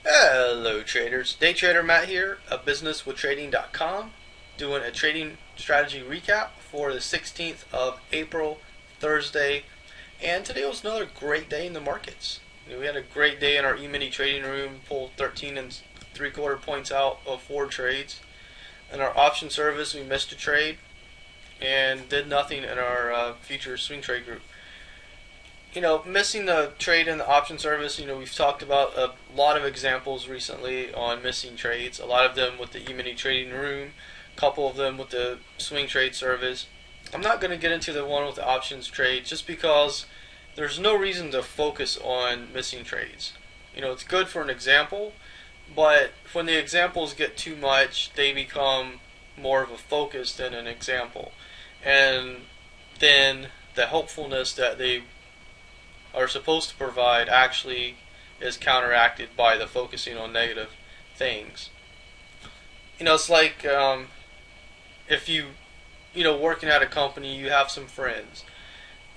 Hello traders, Day Trader Matt here of businesswithtrading.com, doing a trading strategy recap for the 16th of April, Thursday, and today was another great day in the markets. We had a great day in our E-mini trading room, pulled 13 and 3/4 points out of 4 trades. In our option service we missed a trade and did nothing in our future swing trade group. Missing the trade in the option service, we've talked about a lot of examples recently on missing trades, a lot of them with the E-mini trading room, a couple of them with the swing trade service. I'm not going to get into the one with the options trade just because there's no reason to focus on missing trades. It's good for an example, but when the examples get too much, they become more of a focus than an example. And then the helpfulness that they are supposed to provide actually is counteracted by the focusing on negative things. It's like if working at a company, you have some friends,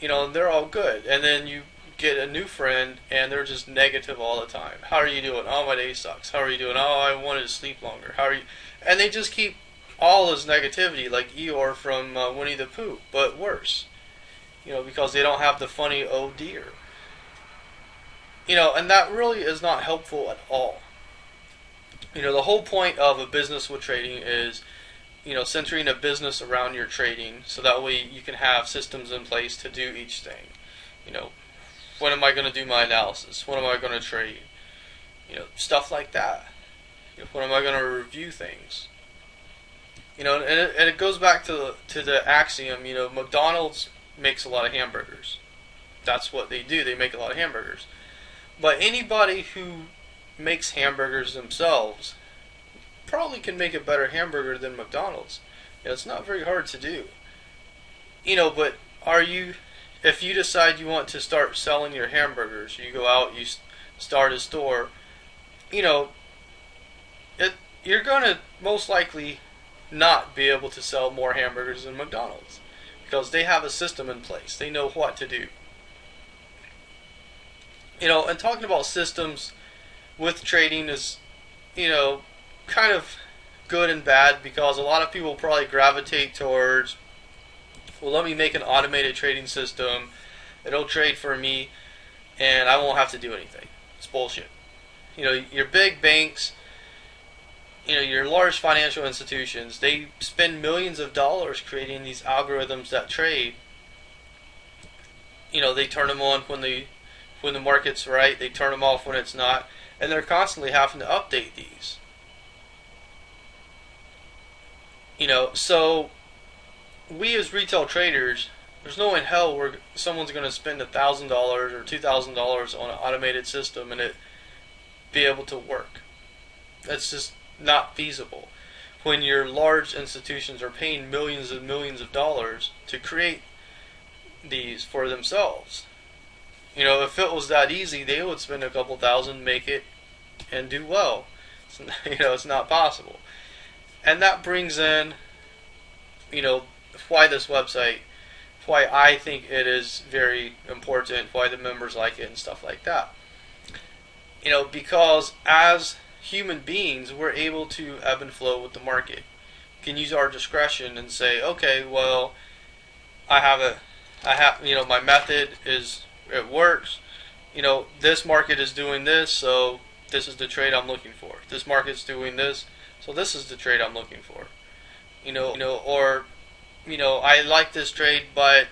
and they're all good, and then you get a new friend and they're just negative all the time. How are you doing? Oh, my day sucks. How are you doing? Oh, I wanted to sleep longer. How are you? And they just keep all this negativity, like Eeyore from Winnie the Pooh, but worse. Because they don't have the funny oh dear. And that really is not helpful at all. The whole point of a business with trading is, centering a business around your trading so that way you can have systems in place to do each thing. When am I going to do my analysis? When am I going to trade? Stuff like that. When am I going to review things? And it goes back to the axiom, McDonald's makes a lot of hamburgers. That's what they do. They make a lot of hamburgers. But anybody who makes hamburgers themselves probably can make a better hamburger than McDonald's. It's not very hard to do. But if you decide you want to start selling your hamburgers, you go out, you start a store, you're going to most likely not be able to sell more hamburgers than McDonald's because they have a system in place. They know what to do. And talking about systems with trading is, kind of good and bad because a lot of people probably gravitate towards, well, let me make an automated trading system. It'll trade for me and I won't have to do anything. It's bullshit. Your big banks, your large financial institutions, they spend millions of dollars creating these algorithms that trade. They turn them on when the market's right, they turn them off when it's not, and they're constantly having to update these. So we as retail traders, there's no in hell where someone's going to spend $1,000 or $2,000 on an automated system and it be able to work. That's just not feasible. When your large institutions are paying millions and millions of dollars to create these for themselves. If it was that easy, they would spend a couple thousand, make it, and do well. It's not possible. And that brings in, why this website, why I think it is very important, why the members like it and stuff like that. Because as human beings, we're able to ebb and flow with the market. We can use our discretion and say, okay, well, my method is, it works. This market is doing this, so this is the trade I'm looking for. This market's doing this, so this is the trade I'm looking for. Or I like this trade, but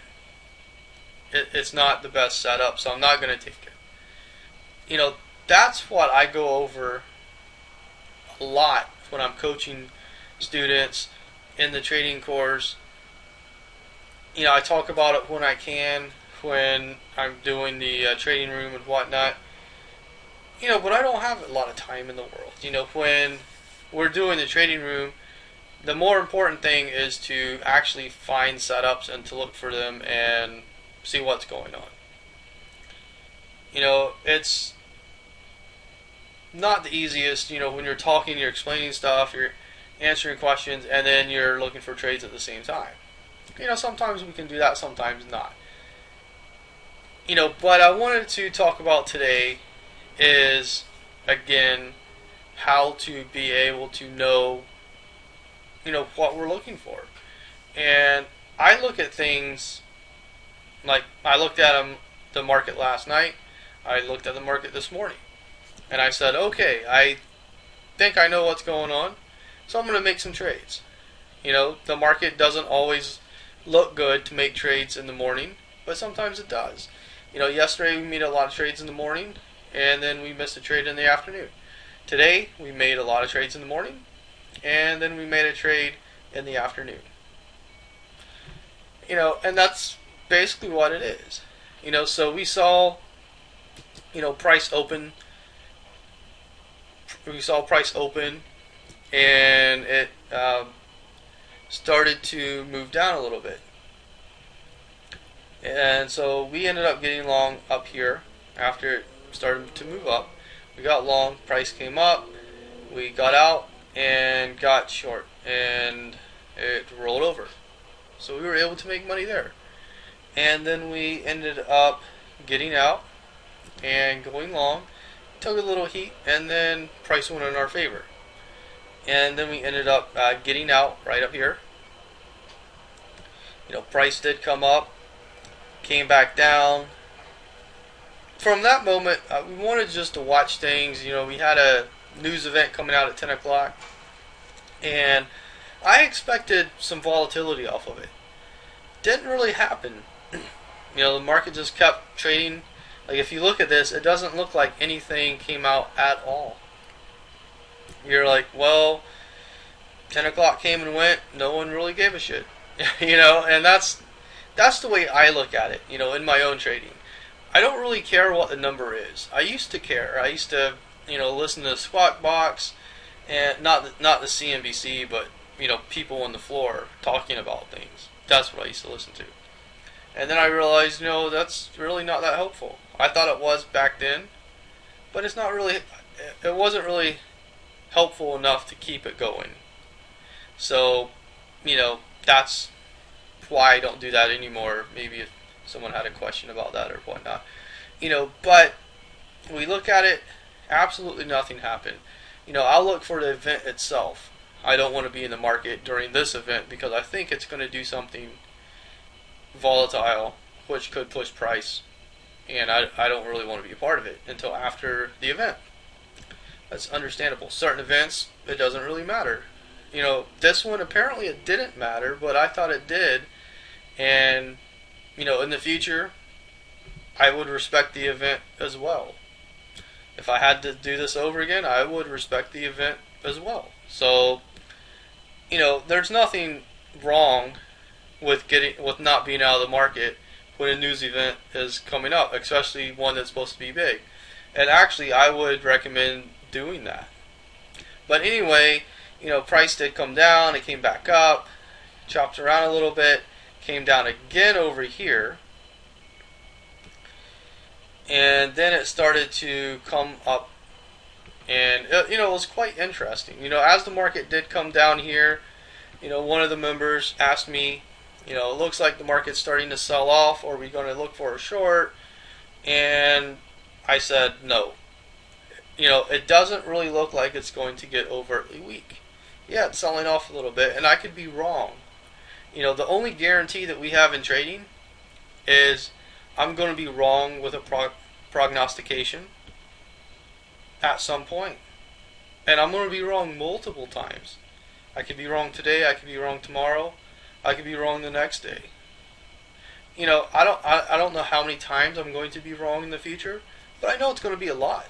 it's not the best setup, so I'm not going to take it. That's what I go over a lot when I'm coaching students in the trading course. I talk about it when I can, when I'm doing the trading room and whatnot. But I don't have a lot of time in the world. When we're doing the trading room, the more important thing is to actually find setups and to look for them and see what's going on. It's not the easiest, when you're talking, you're explaining stuff, you're answering questions, and then you're looking for trades at the same time. Sometimes we can do that, sometimes not. What I wanted to talk about today is, again, how to be able to know, what we're looking for. And I look at things like I looked at the market last night. I looked at the market this morning, and I said, okay, I think I know what's going on, so I'm going to make some trades. The market doesn't always look good to make trades in the morning, but sometimes it does. Yesterday we made a lot of trades in the morning, and then we missed a trade in the afternoon. Today we made a lot of trades in the morning, and then we made a trade in the afternoon. And that's basically what it is. So we saw, price open. We saw price open, and it started to move down a little bit. And so we ended up getting long up here after it started to move up. We got long, price came up, we got out and got short, and it rolled over. So we were able to make money there. And then we ended up getting out and going long, took a little heat, and then price went in our favor. And then we ended up getting out right up here. Price did come up, came back down. From that moment, we wanted just to watch things. We had a news event coming out at 10 o'clock, and I expected some volatility off of it. Didn't really happen. The market just kept trading. Like, if you look at this, it doesn't look like anything came out at all. You're like, well, 10 o'clock came and went, no one really gave a shit. And that's the way I look at it, in my own trading. I don't really care what the number is. I used to care. I used to, listen to Squawk Box, and not the CNBC, but, people on the floor talking about things. That's what I used to listen to. And then I realized, that's really not that helpful. I thought it was back then, but it wasn't really helpful enough to keep it going. So, that's why I don't do that anymore. Maybe if someone had a question about that or whatnot. But we look at it, absolutely nothing happened. I'll look for the event itself. I don't want to be in the market during this event because I think it's going to do something volatile, which could push price, and I don't really want to be a part of it until after the event. That's understandable. Certain events, it doesn't really matter. This one, apparently it didn't matter, but I thought it did, and, in the future, I would respect the event as well. If I had to do this over again, I would respect the event as well. So, there's nothing wrong with not being out of the market when a news event is coming up, especially one that's supposed to be big. And actually, I would recommend doing that. But anyway, price did come down, it came back up, chopped around a little bit, came down again over here, and then it started to come up, and it was quite interesting. As the market did come down here, one of the members asked me, it looks like the market's starting to sell off, or are we going to look for a short? And I said no. It doesn't really look like it's going to get overtly weak. Yeah, it's selling off a little bit, and I could be wrong. The only guarantee that we have in trading is I'm going to be wrong with a prognostication at some point. And I'm going to be wrong multiple times. I could be wrong today, I could be wrong tomorrow, I could be wrong the next day. I don't know how many times I'm going to be wrong in the future, but I know it's going to be a lot.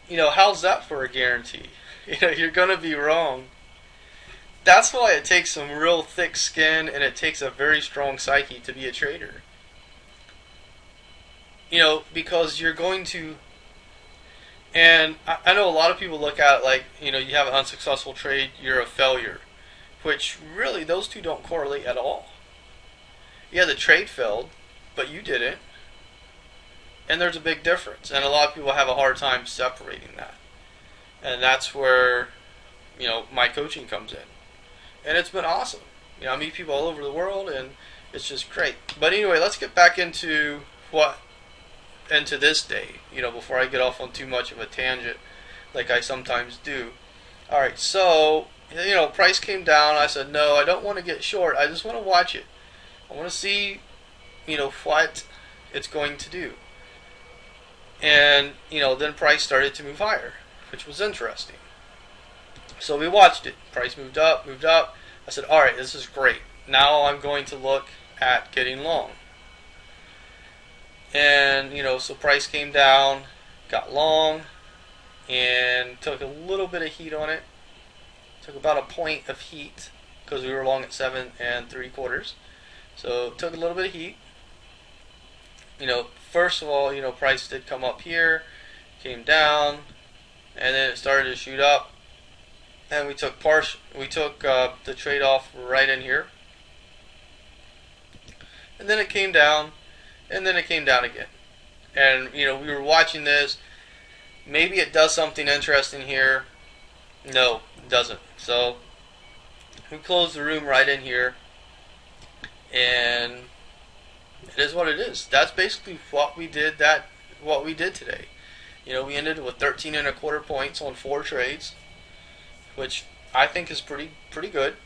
How's that for a guarantee? You're going to be wrong. That's why it takes some real thick skin, and it takes a very strong psyche to be a trader. Because you're going to, and I know a lot of people look at it like, you have an unsuccessful trade, you're a failure. Which really, those two don't correlate at all. Yeah, the trade failed, but you didn't. And there's a big difference. And a lot of people have a hard time separating that. And that's where, my coaching comes in. And it's been awesome. I meet people all over the world, and it's just great. But anyway, let's get back into this day. Before I get off on too much of a tangent, like I sometimes do. Alright, so, price came down. I said, no, I don't want to get short. I just want to watch it. I want to see, what it's going to do. And, then price started to move higher, which was interesting. So we watched it. Price moved up, moved up. I said, alright, this is great. Now I'm going to look at getting long. And, so price came down, got long, and took a little bit of heat on it. Took about a point of heat because we were long at 7 3/4. So took a little bit of heat. First of all, price did come up here, came down, and then it started to shoot up. And we took the trade-off right in here. And then it came down, and then it came down again. And, we were watching this. Maybe it does something interesting here. No, it doesn't. So, we closed the room right in here. And it is what it is. That's basically what we did today. We ended with 13 1/4 points on 4 trades, which I think is pretty good.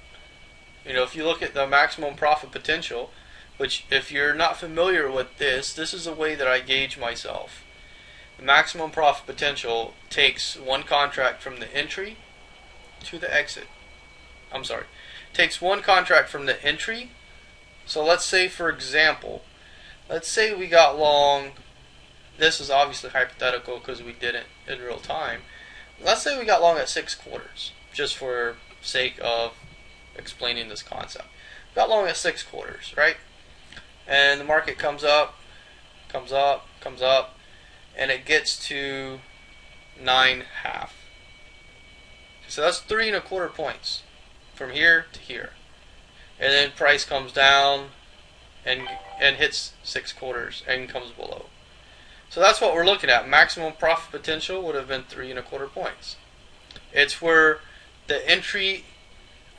If you look at the maximum profit potential, which if you're not familiar with this is a way that I gauge myself. The maximum profit potential takes one contract from the entry to the exit. I'm sorry. Takes one contract from the entry. So let's say, for example, we got long. This is obviously hypothetical because we did it in real time. Let's say we got long at 6/4, just for sake of explaining this concept. Got long at 6/4, right? And the market comes up, and it gets to 9.5. So that's 3 1/4 points from here to here. And then price comes down and hits 6/4 and comes below. So that's what we're looking at. Maximum profit potential would have been 3 1/4 points. It's where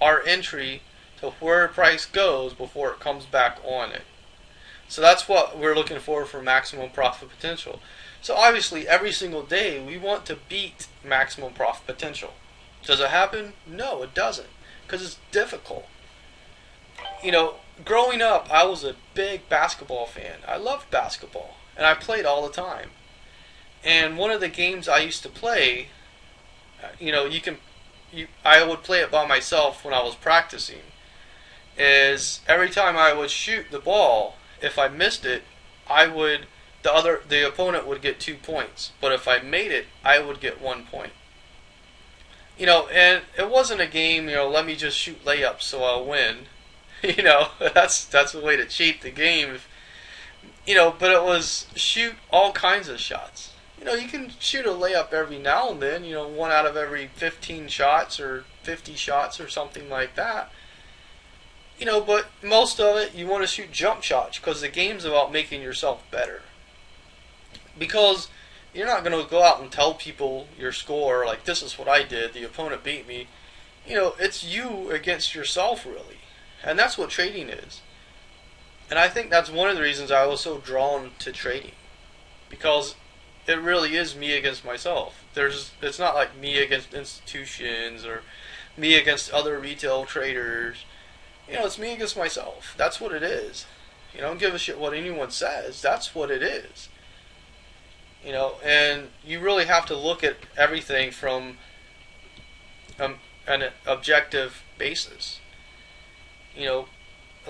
our entry to where price goes before it comes back on it. So that's what we're looking for maximum profit potential. So obviously every single day we want to beat maximum profit potential. Does it happen? No, it doesn't, because it's difficult. Growing up, I was a big basketball fan. I loved basketball, and I played all the time. And one of the games I used to play, I would play it by myself when I was practicing, is every time I would shoot the ball, if I missed it, the opponent would get 2 points. But if I made it, I would get 1 point. And it wasn't a game, let me just shoot layups so I'll win. That's the way to cheat the game. But it was shoot all kinds of shots. You can shoot a layup every now and then, 1 out of every 15 shots or 50 shots or something like that. But most of it, you want to shoot jump shots because the game's about making yourself better. Because you're not going to go out and tell people your score, like, this is what I did, the opponent beat me. It's you against yourself, really. And that's what trading is. And I think that's one of the reasons I was so drawn to trading. Because it really is me against myself. It's not like me against institutions or me against other retail traders. It's me against myself. That's what it is. I don't give a shit what anyone says. That's what it is. And you really have to look at everything from an objective basis. A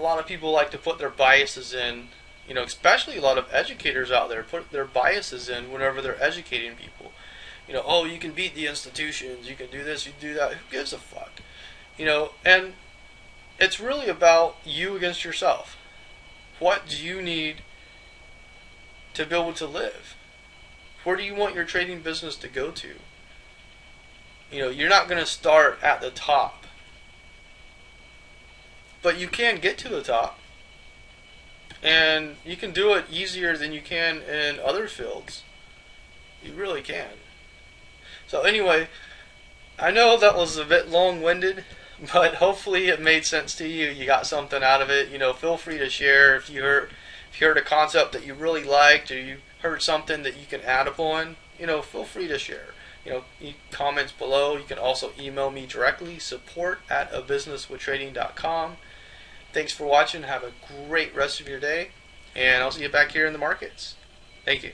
lot of people like to put their biases in, especially a lot of educators out there put their biases in whenever they're educating people. Oh, you can beat the institutions, you can do this, you can do that. Who gives a fuck? And it's really about you against yourself. What do you need to be able to live? Where do you want your trading business to go to? You're not going to start at the top. But you can get to the top. And you can do it easier than you can in other fields. You really can. So anyway, I know that was a bit long-winded, but hopefully it made sense to you. You got something out of it. Feel free to share if you heard a concept that you really liked, or you heard something that you can add upon. Feel free to share. comments below. You can also email me directly, support@abusinesswithtrading.com. Thanks for watching. Have a great rest of your day, and I'll see you back here in the markets. Thank you.